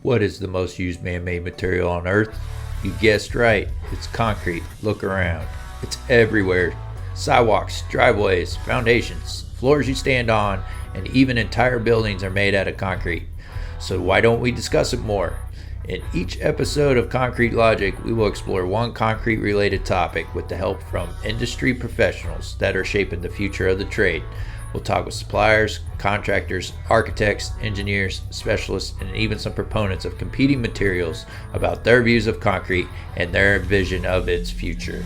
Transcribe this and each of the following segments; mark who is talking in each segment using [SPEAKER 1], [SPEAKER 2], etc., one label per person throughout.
[SPEAKER 1] What is the most used man-made material on Earth? You guessed right, it's concrete. Look around. It's everywhere. Sidewalks, driveways, foundations, floors you stand on, and even entire buildings are made out of concrete. So why don't we discuss it more? In each episode of Concrete Logic, we will explore one concrete-related topic with the help from industry professionals that are shaping the future of the trade. We'll talk with suppliers, contractors, architects, engineers, specialists, and even some proponents of competing materials about their views of concrete and their vision of its future.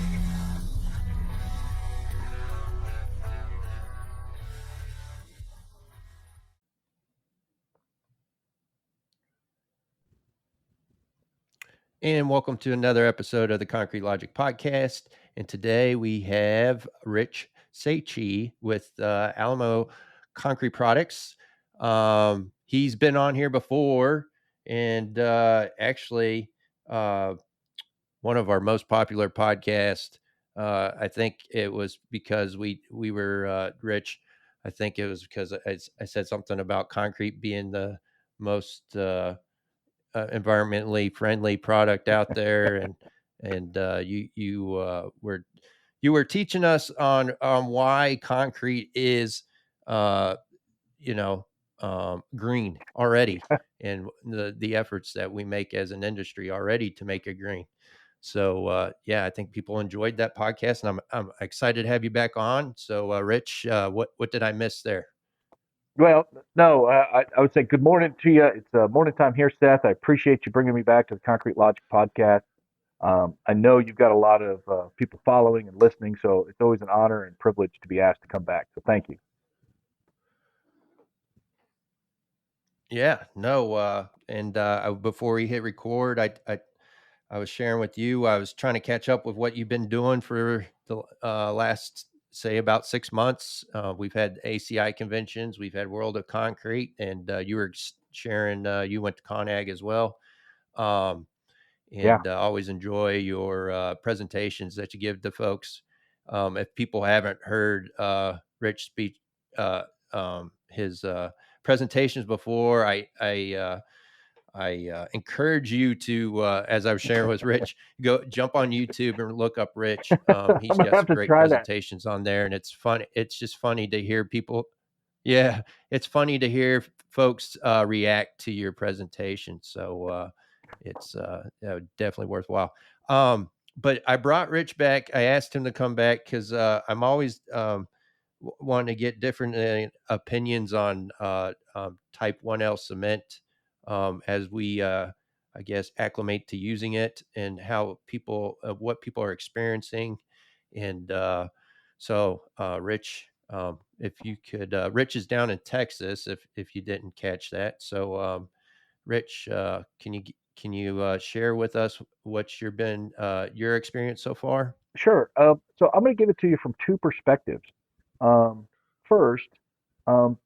[SPEAKER 1] And welcome to another episode of the Concrete Logic Podcast. And today we have Rich Szecsy with Alamo Concrete Products. He's been on here before, and actually one of our most popular podcasts. I think it was because we were Rich. I think it was because I said something about concrete being the most environmentally friendly product out there, and you were teaching us on why concrete is green already, and the efforts that we make as an industry already to make it green. So I think people enjoyed that podcast, and I'm excited to have you back on. So Rich, what did I miss there?
[SPEAKER 2] Well, no, I would say good morning to you. It's morning time here, Seth. I appreciate you bringing me back to the Concrete Logic podcast. I know you've got a lot of people following and listening, so it's always an honor and privilege to be asked to come back. So thank you.
[SPEAKER 1] Yeah, no, and before we hit record, I was sharing with you. I was trying to catch up with what you've been doing for the last, say, about 6 months. We've had ACI conventions, we've had World of Concrete, and you were sharing. You went to ConAg as well,
[SPEAKER 2] Yeah.
[SPEAKER 1] and always enjoy your presentations that you give to folks. If people haven't heard Rich speak his presentations before, I encourage you to, as I was sharing with Rich, go jump on YouTube and look up Rich.
[SPEAKER 2] I'm
[SPEAKER 1] He's
[SPEAKER 2] gonna
[SPEAKER 1] got
[SPEAKER 2] have
[SPEAKER 1] some
[SPEAKER 2] to
[SPEAKER 1] great
[SPEAKER 2] try that.
[SPEAKER 1] presentations on there, and it's fun. It's just funny to hear people. Yeah, it's funny to hear folks react to your presentation. So it's definitely worthwhile. But I brought Rich back. I asked him to come back because I'm always wanting to get different opinions on Type 1L cement as we, I guess, acclimate to using it, and how people, what people are experiencing. And Rich, if you could, Rich is down in Texas, if you didn't catch that. So, Rich, can you share with us what's your experience so far?
[SPEAKER 2] Sure. So I'm going to give it to you from two perspectives. First,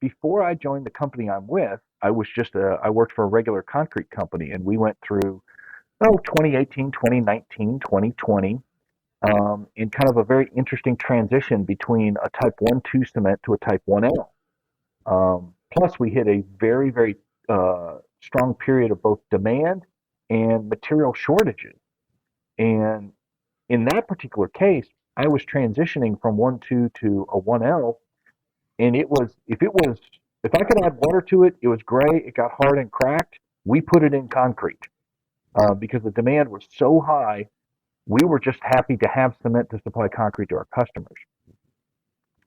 [SPEAKER 2] before I joined the company I'm with, I worked for a regular concrete company, and we went through 2018, 2019, 2020, in kind of a very interesting transition between a Type 1-2 cement to a Type 1L. Plus, we hit a very, very strong period of both demand and material shortages. And in that particular case, I was transitioning from 1-2 to a 1L, and if I could add water to it, it was gray. It got hard and cracked. We put it in concrete because the demand was so high. We were just happy to have cement to supply concrete to our customers.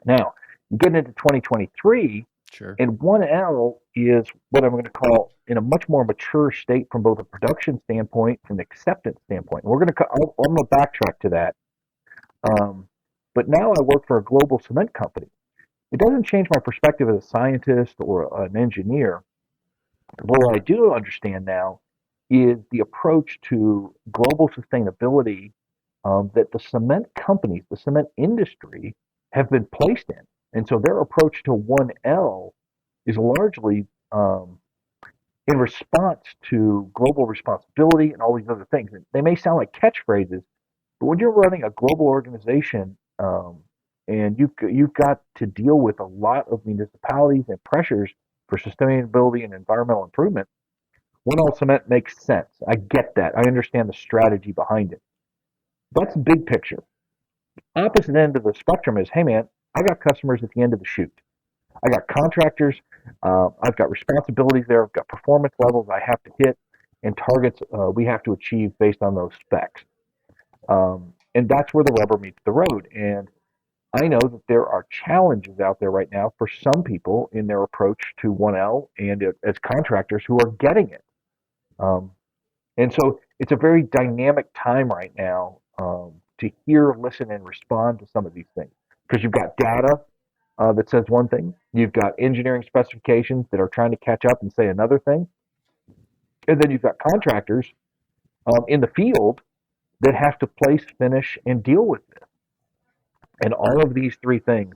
[SPEAKER 2] Now, getting into 2023,
[SPEAKER 1] Sure.
[SPEAKER 2] and 1L is what I'm going to call in a much more mature state from both a production standpoint and acceptance standpoint. I'm going to backtrack to that. But now I work for a global cement company. It doesn't change my perspective as a scientist or an engineer. But what I do understand now is the approach to global sustainability that the cement companies, the cement industry, have been placed in. And so their approach to 1L is largely in response to global responsibility and all these other things. And they may sound like catchphrases, but when you're running a global organization and you've got to deal with a lot of municipalities and pressures for sustainability and environmental improvement, 1L cement makes sense. I get that. I understand the strategy behind it. That's big picture. Opposite end of the spectrum is, hey man, I got customers at the end of the shoot. I got contractors. I've got responsibilities there. I've got performance levels I have to hit and targets we have to achieve based on those specs. And that's where the rubber meets the road. And I know that there are challenges out there right now for some people in their approach to 1L and as contractors who are getting it. Um, and so it's a very dynamic time right now to hear, listen, and respond to some of these things. Because you've got data that says one thing, you've got engineering specifications that are trying to catch up and say another thing, and then you've got contractors in the field that have to place, finish, and deal with this. And all of these three things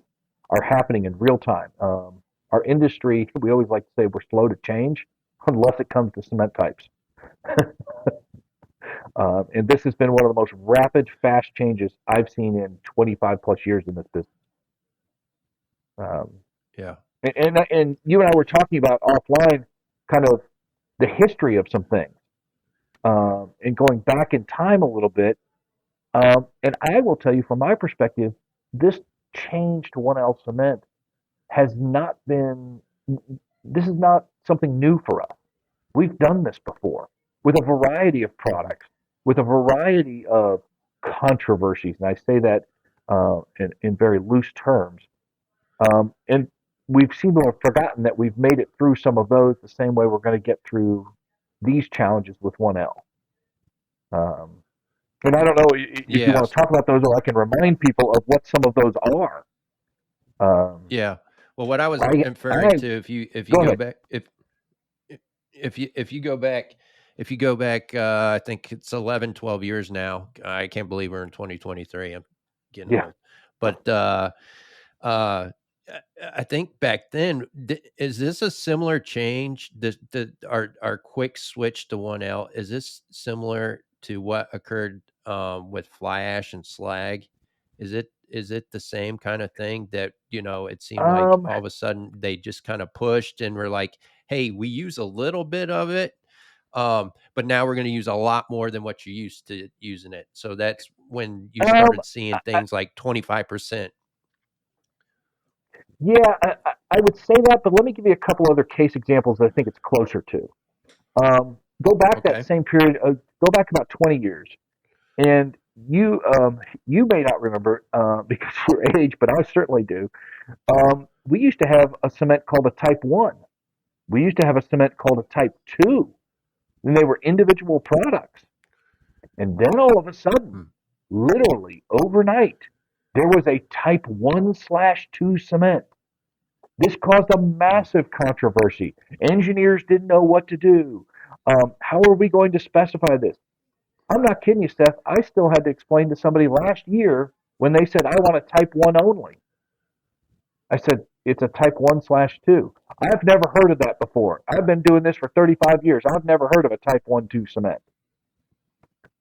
[SPEAKER 2] are happening in real time. Our industry, we always like to say we're slow to change unless it comes to cement types. And this has been one of the most rapid, fast changes I've seen in 25 plus years in this business.
[SPEAKER 1] Yeah.
[SPEAKER 2] And you and I were talking about offline kind of the history of some things and going back in time a little bit. And I will tell you from my perspective, this change to 1L cement has not been, this is not something new for us. We've done this before with a variety of products, with a variety of controversies. And I say that in very loose terms. And we've seemed to have forgotten that we've made it through some of those the same way we're going to get through these challenges with 1L. And I don't know if you want to talk about those, or I can remind people of what some of those are.
[SPEAKER 1] Yeah. Well, what I was referring to, if you go back, if you go back, I think it's 11, 12 years now. I can't believe we're in 2023. I'm getting old. But I think back then, is this a similar change? Our quick switch to 1L, is this similar to what occurred with fly ash and slag? Is it the same kind of thing that, it seemed like all of a sudden they just kind of pushed and were like, hey, we use a little bit of it, but now we're going to use a lot more than what you used to using it. So that's when you started seeing things like 25%.
[SPEAKER 2] Yeah, I would say that, but let me give you a couple other case examples that I think it's closer to. Go back that same period, go back about 20 years, and you may not remember because of your age, but I certainly do. We used to have a cement called a Type 1. We used to have a cement called a Type 2. And they were individual products. And then all of a sudden, literally overnight, there was a Type 1/2 cement. This caused a massive controversy. Engineers didn't know what to do. How are we going to specify this? I'm not kidding you, Seth. I still had to explain to somebody last year when they said, I want a Type 1 only. I said, it's a Type 1/2. I've never heard of that before. I've been doing this for 35 years. I've never heard of a Type 1/2 cement.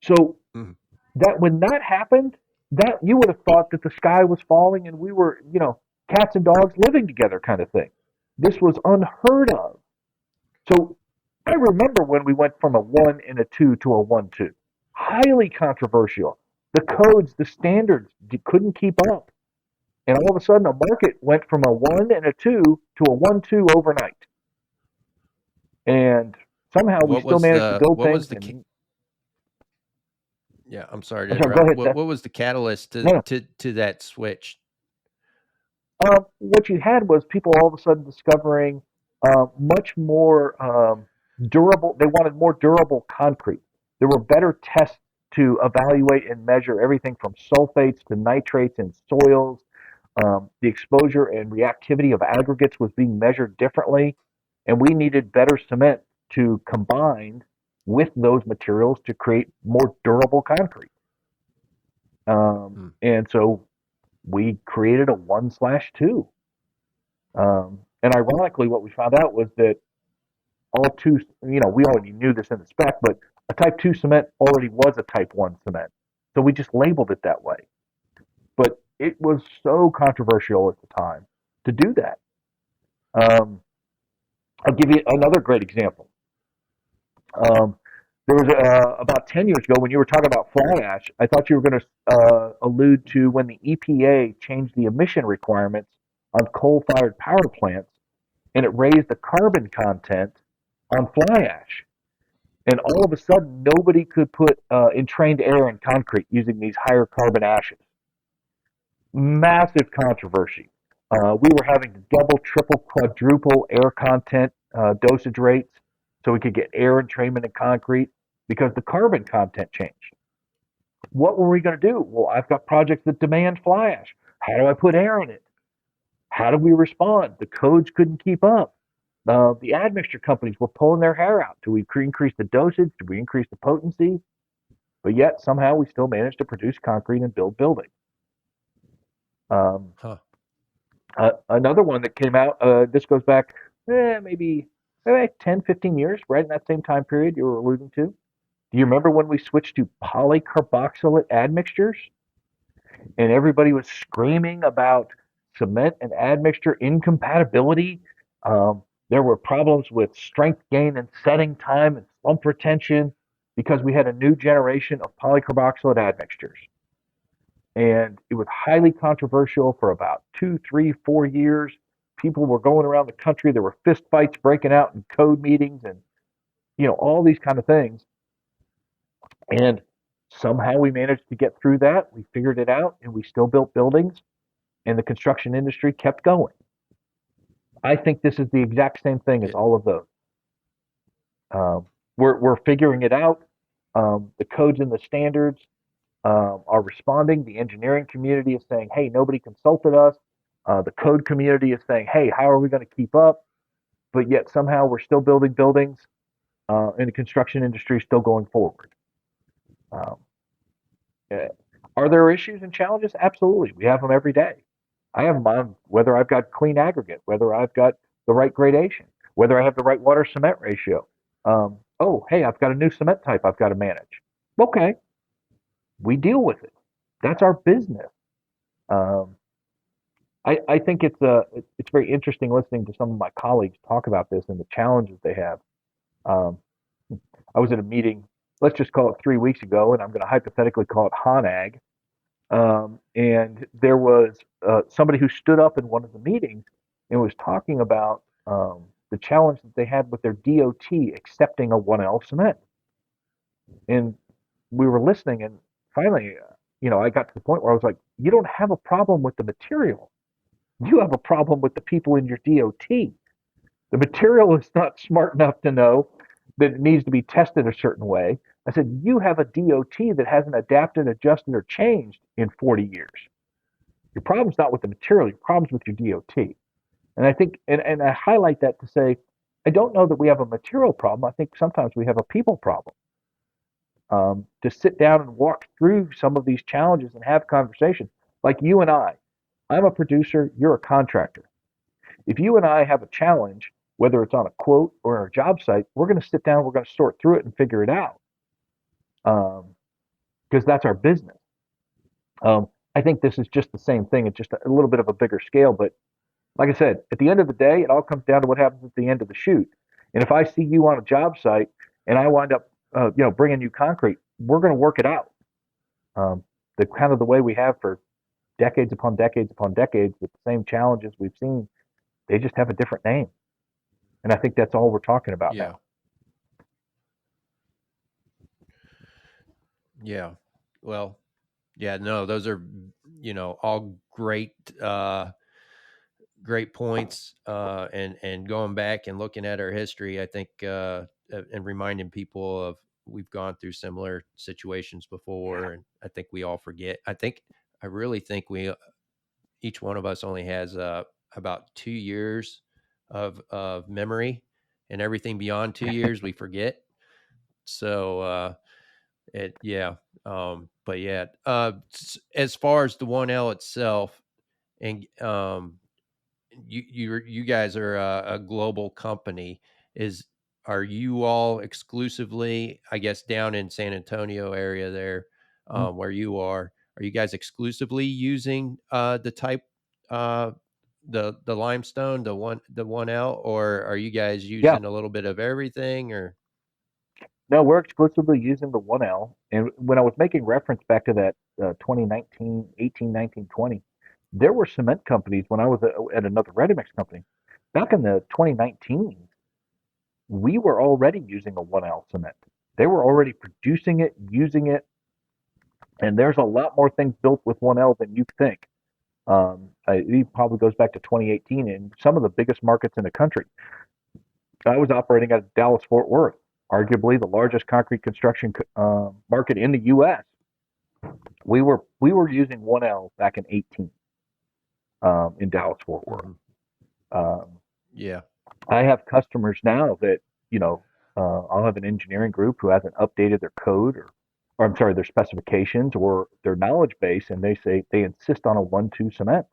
[SPEAKER 2] So that when that happened, that you would have thought that the sky was falling and we were, cats and dogs living together kind of thing. This was unheard of. So I remember when we went from a 1 and a 2 to a 1/2. Highly controversial. The codes, the standards couldn't keep up. And all of a sudden, the market went from a 1 and a 2 to a 1/2 overnight. And somehow we still managed to build things.
[SPEAKER 1] Yeah, I'm sorry to interrupt.
[SPEAKER 2] Go ahead,
[SPEAKER 1] what was the catalyst to that switch?
[SPEAKER 2] What you had was people all of a sudden discovering much more durable. They wanted more durable concrete. There were better tests to evaluate and measure everything from sulfates to nitrates in soils. The exposure and reactivity of aggregates was being measured differently, and we needed better cement to combine with those materials to create more durable concrete. And so we created a 1/2. And ironically, what we found out was that all two, we already knew this in the spec, but a Type 2 cement already was a Type 1 cement. So we just labeled it that way. But it was so controversial at the time to do that. I'll give you another great example. Um, there was about 10 years ago when you were talking about fly ash, I thought you were going to allude to when the EPA changed the emission requirements on coal-fired power plants, and it raised the carbon content on fly ash. And all of a sudden, nobody could put entrained air in concrete using these higher carbon ashes. Massive controversy. We were having to double, triple, quadruple air content dosage rates so we could get air entrainment in concrete because the carbon content changed. What were we going to do? Well, I've got projects that demand fly ash. How do I put air in it? How do we respond? The codes couldn't keep up. The admixture companies were pulling their hair out. Do we increase the dosage? Do we increase the potency? But yet somehow we still managed to produce concrete and build buildings. Um,
[SPEAKER 3] Huh.
[SPEAKER 2] Another one that came out, this goes back maybe 10, 15 years, right in that same time period you were alluding to. Do you remember when we switched to polycarboxylate admixtures and everybody was screaming about cement and admixture incompatibility? There were problems with strength gain and setting time and slump retention because we had a new generation of polycarboxylate admixtures. And it was highly controversial for about 2, 3, 4 years. People were going around the country. There were fist fights breaking out in code meetings and all these kind of things. And somehow we managed to get through that. We figured it out, and we still built buildings, and the construction industry kept going. I think this is the exact same thing as all of those. We're figuring it out. The codes and the standards are responding. The engineering community is saying, hey, nobody consulted us. The code community is saying, hey, how are we going to keep up? But yet somehow we're still building buildings, and the construction industry is still going forward. Um, are there issues and challenges? Absolutely. We have them every day. I have them on whether I've got clean aggregate, whether I've got the right gradation, whether I have the right water cement ratio. Oh, hey, I've got a new cement type I've got to manage. Okay, we deal with it. That's our business. Um, I think it's very interesting listening to some of my colleagues talk about this and the challenges they have. Um, I was at a meeting, let's just call it 3 weeks ago, and I'm going to hypothetically call it HONAG. And there was somebody who stood up in one of the meetings and was talking about the challenge that they had with their DOT accepting a 1L cement. And we were listening, and finally, I got to the point where I was like, you don't have a problem with the material. You have a problem with the people in your DOT. The material is not smart enough to know that it needs to be tested a certain way. I said, you have a DOT that hasn't adapted, adjusted, or changed in 40 years. Your problem's not with the material, your problem's with your DOT. And I think, and I highlight that to say, I don't know that we have a material problem. I think sometimes we have a people problem. To sit down and walk through some of these challenges and have conversations, like you and I. I'm a producer, you're a contractor. If you and I have a challenge, whether it's on a quote or on a job site, we're going to sit down, we're going to sort through it and figure it out. Because that's our business. I think this is just the same thing. It's just a little bit of a bigger scale. But like I said, at the end of the day, it all comes down to what happens at the end of the shoot. And if I see you on a job site and I wind up, bringing you concrete, we're going to work it out. The kind of the way we have for decades upon decades upon decades with the same challenges we've seen, they just have a different name. And I think that's all we're talking about now.
[SPEAKER 3] Yeah. Well, yeah, no, those are, all great, great points. And going back and looking at our history, I think, and reminding people of we've gone through similar situations before. And I think we all forget. I really think each one of us only has, about 2 years of memory, and everything beyond 2 years we forget. So, yeah. But yeah, as far as the 1L itself, and you guys are a global company. Are you all exclusively, I guess, down in San Antonio area there, where you are? Are you guys exclusively using the type, the limestone, the 1L, or are you guys
[SPEAKER 2] Yeah.
[SPEAKER 3] using a little bit of everything? Or
[SPEAKER 2] No, we're exclusively using the 1L. And when I was making reference back to that 2019, 18, 19, 20, there were cement companies when I was at another ready-mix company. Back in the 2019, we were already using a 1L cement. They were already producing it, using it, and there's a lot more things built with 1L than you think. It probably goes back to 2018 in some of the biggest markets in the country. I was operating at Dallas Fort Worth, arguably the largest concrete construction market in the U.S. We were using 1L back in 18 in Dallas Fort Worth.
[SPEAKER 3] Yeah.
[SPEAKER 2] I have customers now that I'll have an engineering group who hasn't updated their code or I'm sorry, their specifications or their knowledge base, and they say they insist on a 1-2 cement.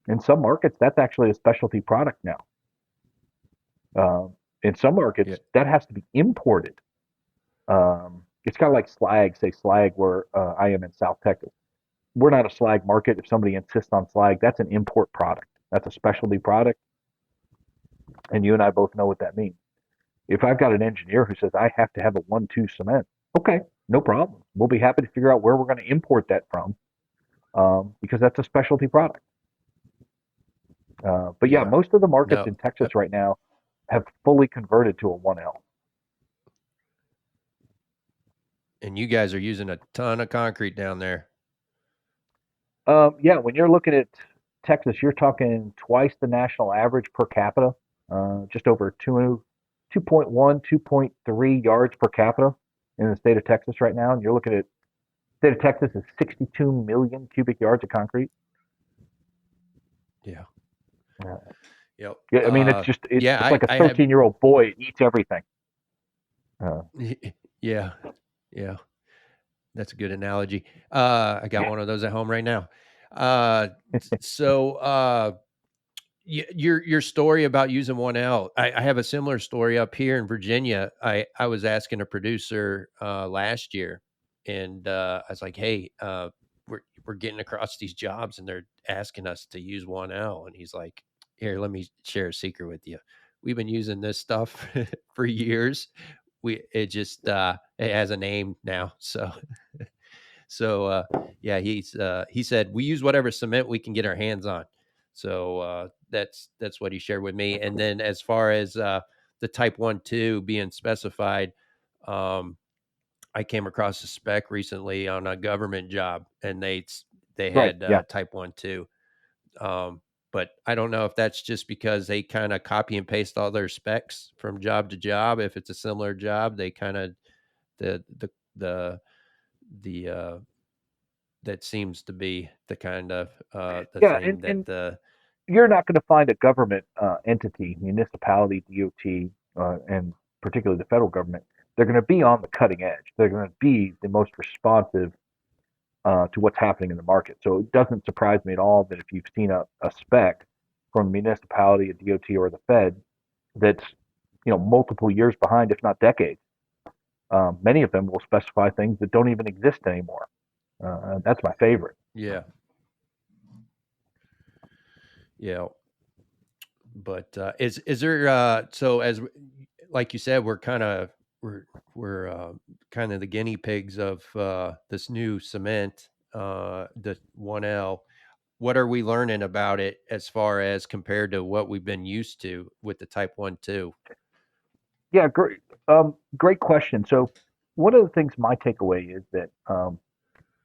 [SPEAKER 2] In some markets, that's actually a specialty product now. In some markets, that has to be imported. It's kind of like slag, say slag, where I am in South Texas. We're not a slag market. If somebody insists on slag, that's an import product. That's a specialty product. And you and I both know what that means. If I've got an engineer who says I have to have a 1-2 cement, okay, no problem. We'll be happy to figure out where we're going to import that from because that's a specialty product. But yeah, most of the markets in Texas right now have fully converted to a 1L.
[SPEAKER 3] And you guys are using a ton of concrete down there.
[SPEAKER 2] Yeah, when you're looking at Texas, you're talking twice the national average per capita, just over 2.1, 2.3 yards per capita in the state of Texas right now. And you're looking at the state of Texas is 62 million cubic yards of concrete.
[SPEAKER 3] Yeah.
[SPEAKER 2] Yep. Yeah, I mean, it's like a 13-year-old boy. It eats everything.
[SPEAKER 3] Yeah. That's a good analogy. I got one of those at home right now. Your story about using 1L, I have a similar story up here in Virginia. I was asking a producer last year, and I was like, "Hey, we're getting across these jobs, and they're asking us to use 1L," and he's like, "Here, let me share a secret with you. We've been using this stuff for years. It has a name now, so." He said we use whatever cement we can get our hands on. So that's what he shared with me. And then as far as the type 1-2 being specified, I came across a spec recently on a government job, and they had type 1-2. But I don't know if that's just because they kind of copy and paste all their specs from job to job. If it's a similar job, they kind of that seems to be the kind of thing that
[SPEAKER 2] you're not going to find a government entity, municipality, DOT, and particularly the federal government. They're going to be on the cutting edge. They're going to be the most responsive to what's happening in the market. So it doesn't surprise me at all that if you've seen a spec from a municipality, a DOT, or the Fed that's multiple years behind, if not decades. Many of them will specify things that don't even exist anymore. That's my favorite.
[SPEAKER 3] Yeah. But is there so as like you said, we're kind of the guinea pigs of this new cement, the 1L. What are we learning about it as far as compared to what we've been used to with the type 1-2?
[SPEAKER 2] Yeah, great question. So one of the things my takeaway is that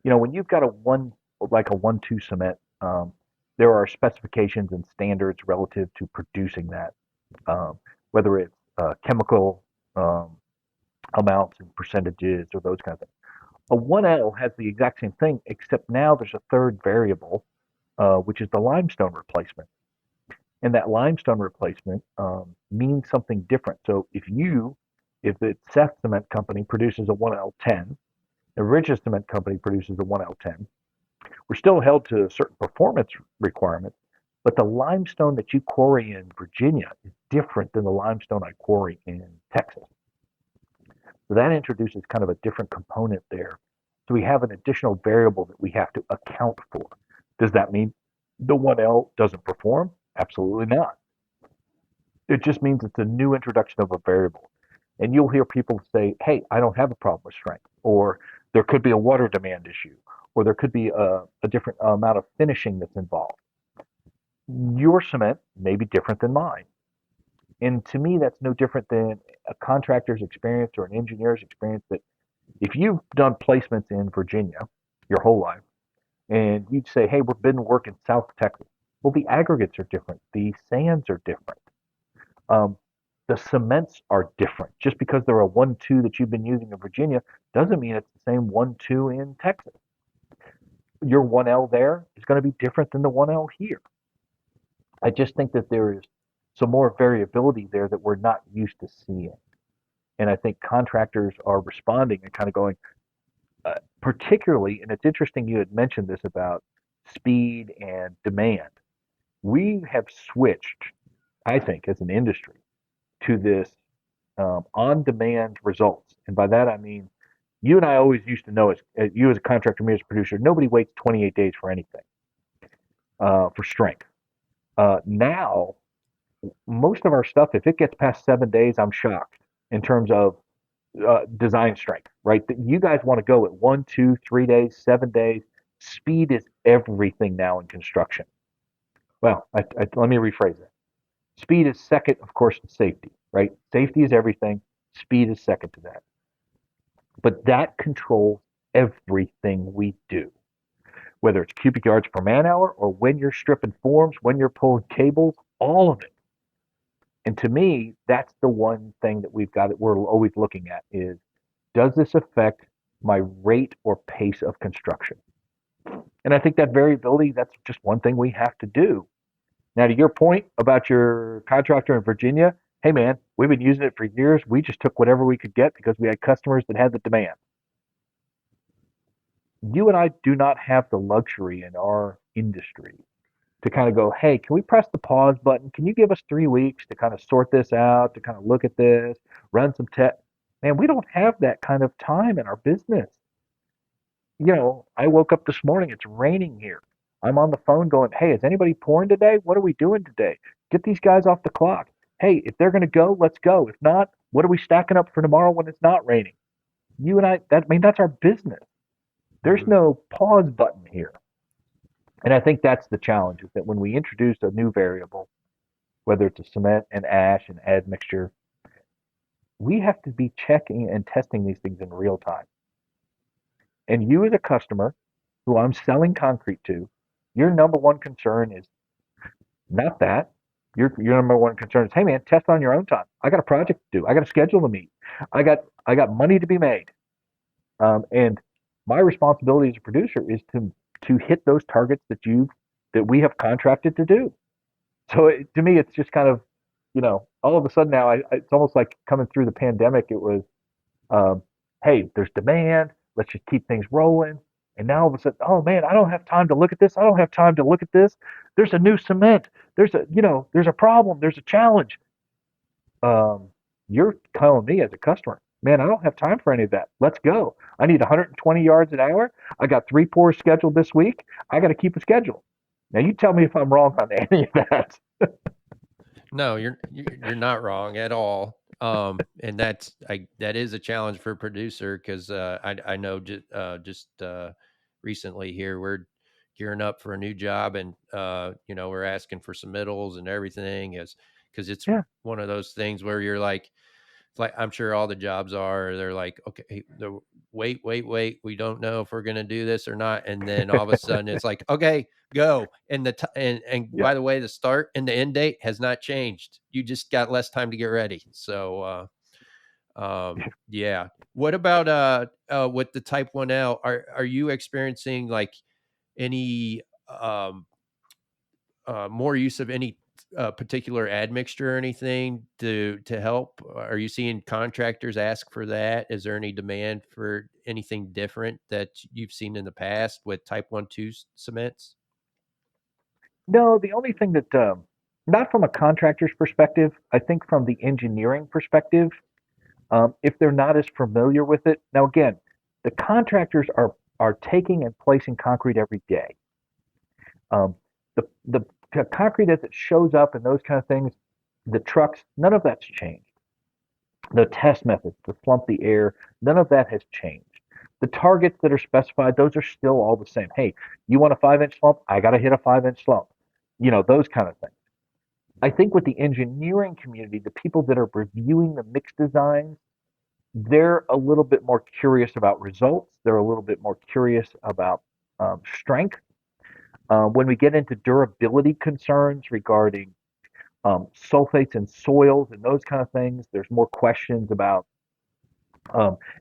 [SPEAKER 2] when you've got a 1-2 cement, there are specifications and standards relative to producing that, whether it's chemical amounts and percentages or those kinds of things. A 1L has the exact same thing, except now there's a third variable, which is the limestone replacement. And that limestone replacement means something different. So if the Seth Cement Company produces a 1L10, the Ridges Cement Company produces a 1L10, we're still held to certain performance requirements, but the limestone that you quarry in Virginia is different than the limestone I quarry in Texas. So that introduces kind of a different component there. So we have an additional variable that we have to account for. Does that mean the 1L doesn't perform? Absolutely not. It just means it's a new introduction of a variable. And you'll hear people say, hey, I don't have a problem with strength, or there could be a water demand issue, or there could be a different amount of finishing that's involved. Your cement may be different than mine. And to me, that's no different than a contractor's experience or an engineer's experience. That if you've done placements in Virginia your whole life, and you'd say, hey, we've been working South Texas. Well, the aggregates are different. The sands are different. Um, the cements are different. Just because they're a 1-2 that you've been using in Virginia doesn't mean it's the same 1-2 in Texas. Your 1L there is going to be different than the 1L here. I just think that there is some more variability there that we're not used to seeing. And I think contractors are responding and kind of going, particularly, and it's interesting you had mentioned this about speed and demand. We have switched, I think, as an industry to this on-demand results. And by that I mean, you and I always used to know, as you as a contractor, me as a producer, nobody waits 28 days for anything, for strength. Now, most of our stuff, if it gets past 7 days, I'm shocked in terms of design strength, right? You guys want to go at 1, 2, 3 days, 7 days. Speed is everything now in construction. Well, let me rephrase that. Speed is second, of course, to safety, right? Safety is everything. Speed is second to that. But that controls everything we do, whether it's cubic yards per man hour or when you're stripping forms, when you're pulling cables, all of it. And to me, that's the one thing that we're always looking at is, does this affect my rate or pace of construction? And I think that variability, that's just one thing we have to do. Now, to your point about your contractor in Virginia, hey man, we've been using it for years. We just took whatever we could get because we had customers that had the demand. You and I do not have the luxury in our industry to kind of go, hey, can we press the pause button? Can you give us 3 weeks to kind of sort this out, to kind of look at this, run some tests? Man, we don't have that kind of time in our business. I woke up this morning, it's raining here. I'm on the phone going, hey, is anybody pouring today? What are we doing today? Get these guys off the clock. Hey, if they're going to go, let's go. If not, what are we stacking up for tomorrow when it's not raining? You and that's our business. There's no pause button here. And I think that's the challenge, is that when we introduce a new variable, whether it's a cement and ash and admixture, we have to be checking and testing these things in real time. And you as a customer who I'm selling concrete to, your number one concern is not that. Your number one concern is, hey man, test on your own time. I got a project to do. I got a schedule to meet. I got money to be made. And my responsibility as a producer is to hit those targets that we have contracted to do. So to me, it's just kind of, all of a sudden now, it's almost like coming through the pandemic. It was, hey, there's demand. Let's just keep things rolling. And now all of a sudden, oh man, I don't have time to look at this. I don't have time to look at this. There's a new cement. There's a problem. There's a challenge. You're telling me as a customer, man, I don't have time for any of that. Let's go. I need 120 yards an hour. I got 3 pours scheduled this week. I got to keep a schedule. Now you tell me if I'm wrong on any of that.
[SPEAKER 3] No, you're not wrong at all. And that is a challenge for a producer, because I know just recently here we're gearing up for a new job, and we're asking for submittals and everything, because it's one of those things where you're like I'm sure all the jobs are. They're like, okay, wait, we don't know if we're going to do this or not, and then all of a sudden it's like, okay, go. And by the way, the start and the end date has not changed. You just got less time to get ready. So yeah. What about with the Type 1L? Are you experiencing like any more use of any particular admixture or anything to help? Are you seeing contractors ask for that? Is there any demand for anything different that you've seen in the past with Type 1-2 cements?
[SPEAKER 2] No, the only thing that, not from a contractor's perspective, I think from the engineering perspective, if they're not as familiar with it. Now, again, the contractors are taking and placing concrete every day. The concrete as it shows up and those kind of things, the trucks, none of that's changed. The test methods to slump the air, none of that has changed. The targets that are specified, those are still all the same. Hey, you want a 5-inch slump? I got to hit a 5-inch slump. Those kind of things. I think with the engineering community, the people that are reviewing the mix designs, they're a little bit more curious about results. They're a little bit more curious about strength. When we get into durability concerns regarding sulfates in soils and those kind of things, there's more questions about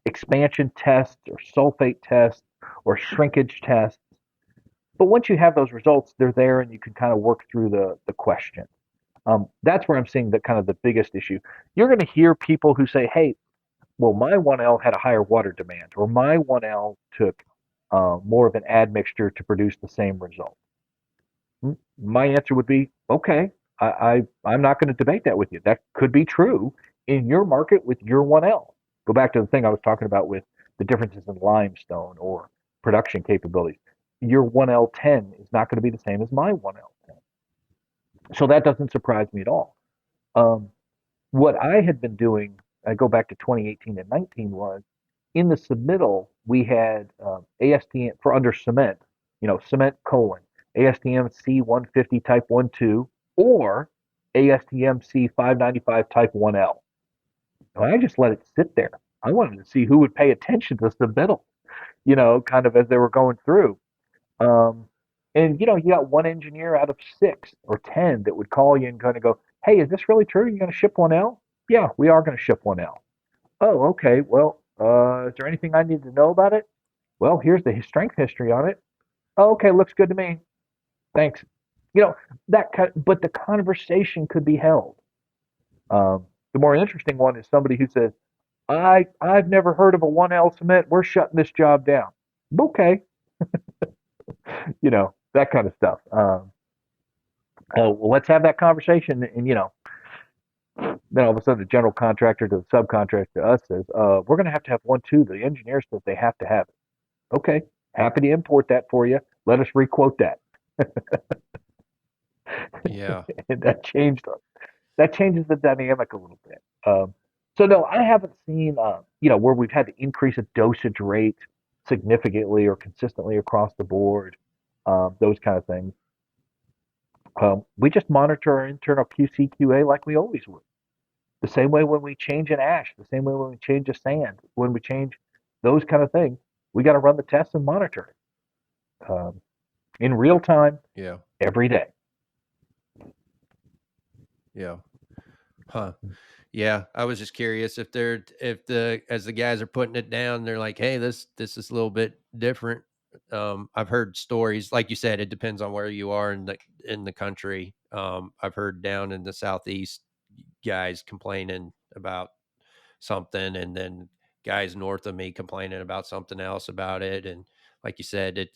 [SPEAKER 2] expansion tests or sulfate tests or shrinkage tests. But once you have those results, they're there and you can kind of work through the question. That's where I'm seeing the kind of the biggest issue. You're going to hear people who say, hey, well, my 1L had a higher water demand, or my 1L took more of an admixture to produce the same result. My answer would be, okay, I'm not going to debate that with you. That could be true in your market with your 1L. Go back to the thing I was talking about with the differences in limestone or production capabilities. Your 1L10 is not going to be the same as my 1L10. So that doesn't surprise me at all. Um, what I had been doing, I go back to 2018 and 19, was in the submittal, we had ASTM for under cement, cement colon, ASTM C150 type 1-2 or ASTM C595 type 1L. And I just let it sit there. I wanted to see who would pay attention to the submittal, kind of as they were going through. Um, and you got one engineer out of 6 or 10 that would call you and kind of go, "Hey, is this really true? You're going to ship 1L?" "Yeah, we are going to ship 1L." "Oh, okay. Well, is there anything I need to know about it?" "Well, here's the strength history on it." "Oh, okay, looks good to me. Thanks." But the conversation could be held. The more interesting one is somebody who says, I've never heard of a 1L cement. We're shutting this job down." Okay, that kind of stuff. Well, let's have that conversation. And, then all of a sudden the general contractor to the subcontractor to us says, we're going to have 1-2. The engineer says they have to have it. Okay, happy to import that for you. Let us requote that.
[SPEAKER 3] Yeah.
[SPEAKER 2] And that changes the dynamic a little bit. So no, I haven't seen where we've had to increase a dosage rate significantly or consistently across the board. Those kind of things. We just monitor our internal QC QA like we always would. The same way when we change an ash, the same way when we change a sand, when we change those kind of things, we got to run the tests and monitor it in real time,
[SPEAKER 3] Yeah.
[SPEAKER 2] every day.
[SPEAKER 3] Yeah. Huh. Yeah. I was just curious if as the guys are putting it down, they're like, "Hey, this is a little bit different." I've heard stories, like you said, it depends on where you are in the country. I've heard down in the Southeast guys complaining about something, and then guys north of me complaining about something else about it. And like you said,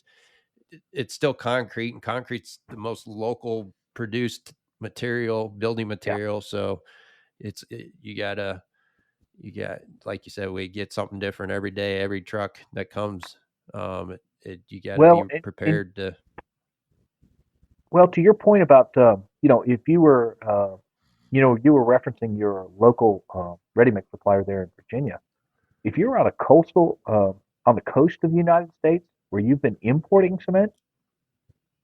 [SPEAKER 3] it's still concrete, and concrete's the most local produced material, building
[SPEAKER 2] Yeah.
[SPEAKER 3] material. So you got, like you said, we get something different every day, every truck that comes. You got to be
[SPEAKER 2] Well,
[SPEAKER 3] prepared to.
[SPEAKER 2] to your point about if you were you were referencing your local ready mix supplier there in Virginia. If you're on the coast of the United States where you've been importing cement,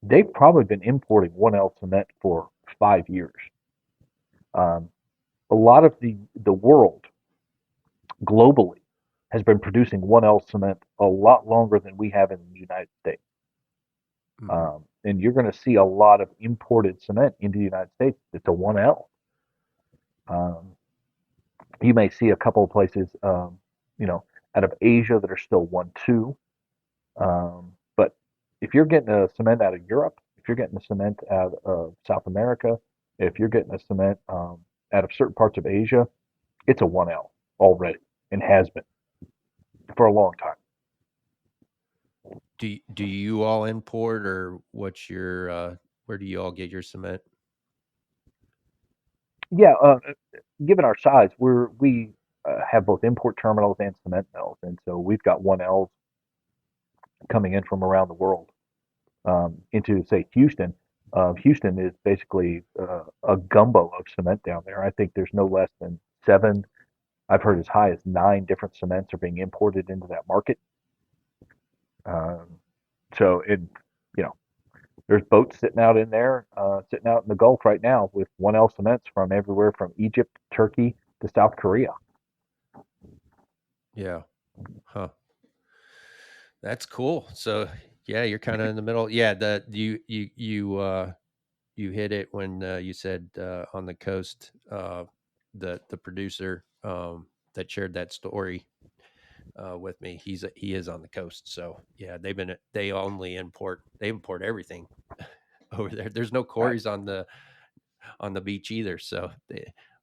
[SPEAKER 2] they've probably been importing 1L cement for 5 years. Um, a lot of the world globally has been producing 1L cement a lot longer than we have in the United States.
[SPEAKER 3] Mhm.
[SPEAKER 2] And you're going to see a lot of imported cement into the United States that's a 1L. Um, you may see a couple of places, out of Asia that are still 1-2. But if you're getting a cement out of Europe, if you're getting a cement out of South America, if you're getting a cement out of certain parts of Asia, it's a 1L already and has been for a long time.
[SPEAKER 3] Do you all import, or what's your where do you all get your cement?
[SPEAKER 2] Yeah, given our size, we have both import terminals and cement mills, and so we've got 1Ls coming in from around the world into say Houston. Houston is basically a gumbo of cement down there. I think there's no less than 7 I've heard as high as 9 different cements are being imported into that market. So there's boats sitting out in there, sitting out in the Gulf right now with 1L cements from everywhere from Egypt, Turkey to South Korea.
[SPEAKER 3] Yeah. Huh. That's cool. So yeah, you're kind of in the middle. Yeah. You hit it when you said on the coast, the producer that shared that story with me, he is on the coast. So yeah, they import everything over there. There's no quarries on the beach either. So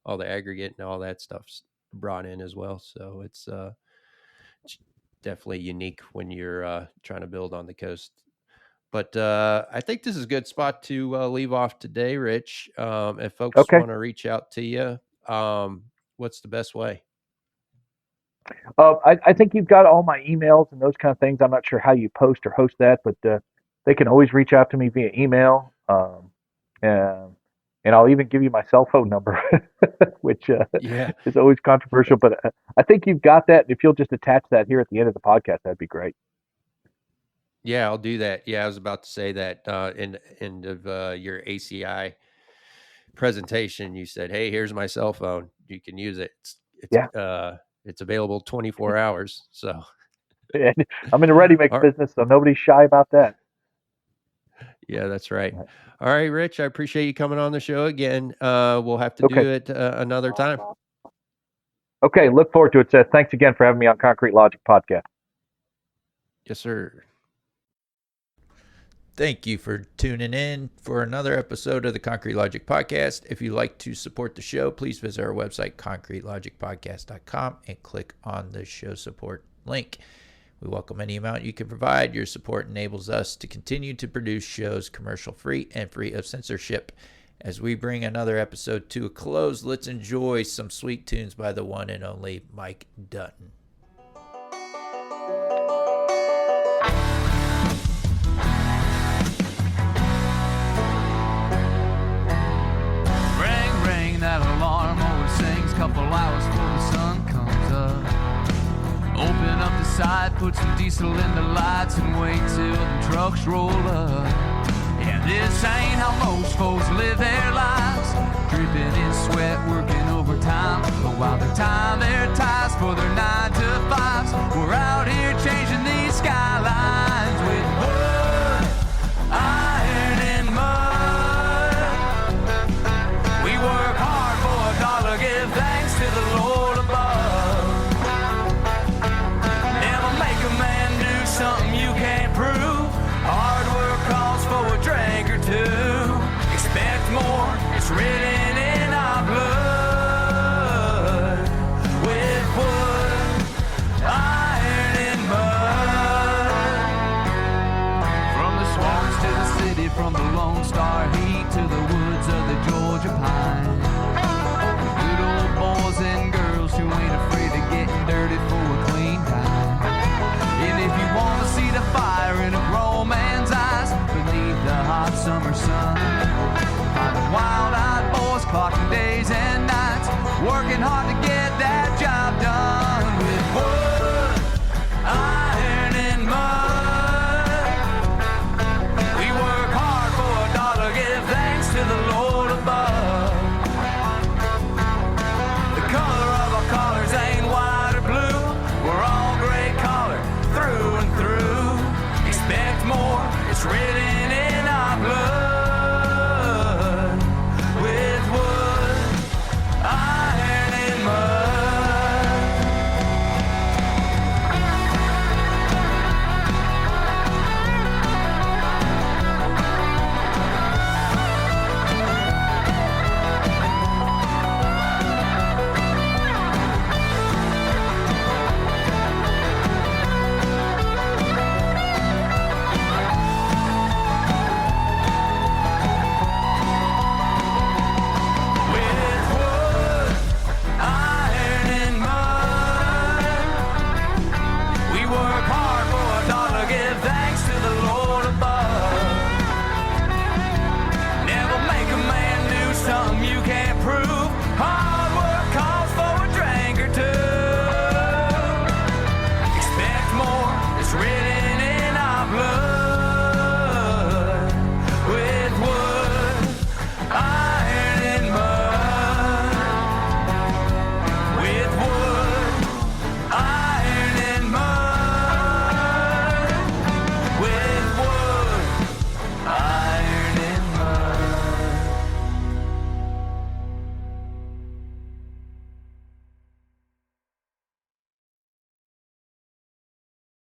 [SPEAKER 3] all the aggregate and all that stuff's brought in as well. So it's definitely unique when you're trying to build on the coast. But I think this is a good spot to leave off today, Rich. If folks
[SPEAKER 2] Okay.
[SPEAKER 3] want to reach out to you, what's the best way?
[SPEAKER 2] I think you've got all my emails and those kind of things. I'm not sure how you post or host that, but they can always reach out to me via email. And I'll even give you my cell phone number, which is always controversial. But I think you've got that. If you'll just attach that here at the end of the podcast, that'd be great.
[SPEAKER 3] Yeah, I'll do that. Yeah, I was about to say that in end of your ACI presentation, you said, "Hey, here's my cell phone. You can use it. It's available 24 hours." So
[SPEAKER 2] I'm in the ready-mix business, so nobody's shy about that.
[SPEAKER 3] Yeah, that's right. All right, Rich, I appreciate you coming on the show again. We'll have to do it another time.
[SPEAKER 2] Okay, look forward to it, Seth. Thanks again for having me on Concrete Logic Podcast.
[SPEAKER 3] Yes, sir.
[SPEAKER 1] Thank you for tuning in for another episode of the Concrete Logic Podcast. If you'd like to support the show, please visit our website, concretelogicpodcast.com, and click on the show support link. We welcome any amount you can provide. Your support enables us to continue to produce shows commercial-free and free of censorship. As we bring another episode to a close, let's enjoy some sweet tunes by the one and only Mike Dutton.
[SPEAKER 4] Ring, ring, that alarm always sings couple hours before the sun comes up. Open up the side, put some diesel in the lights and wait till the trucks roll up. Yeah, this ain't how most folks live their lives, dripping in sweat, working overtime. But while they tie their ties for their 9 to 5s, we're out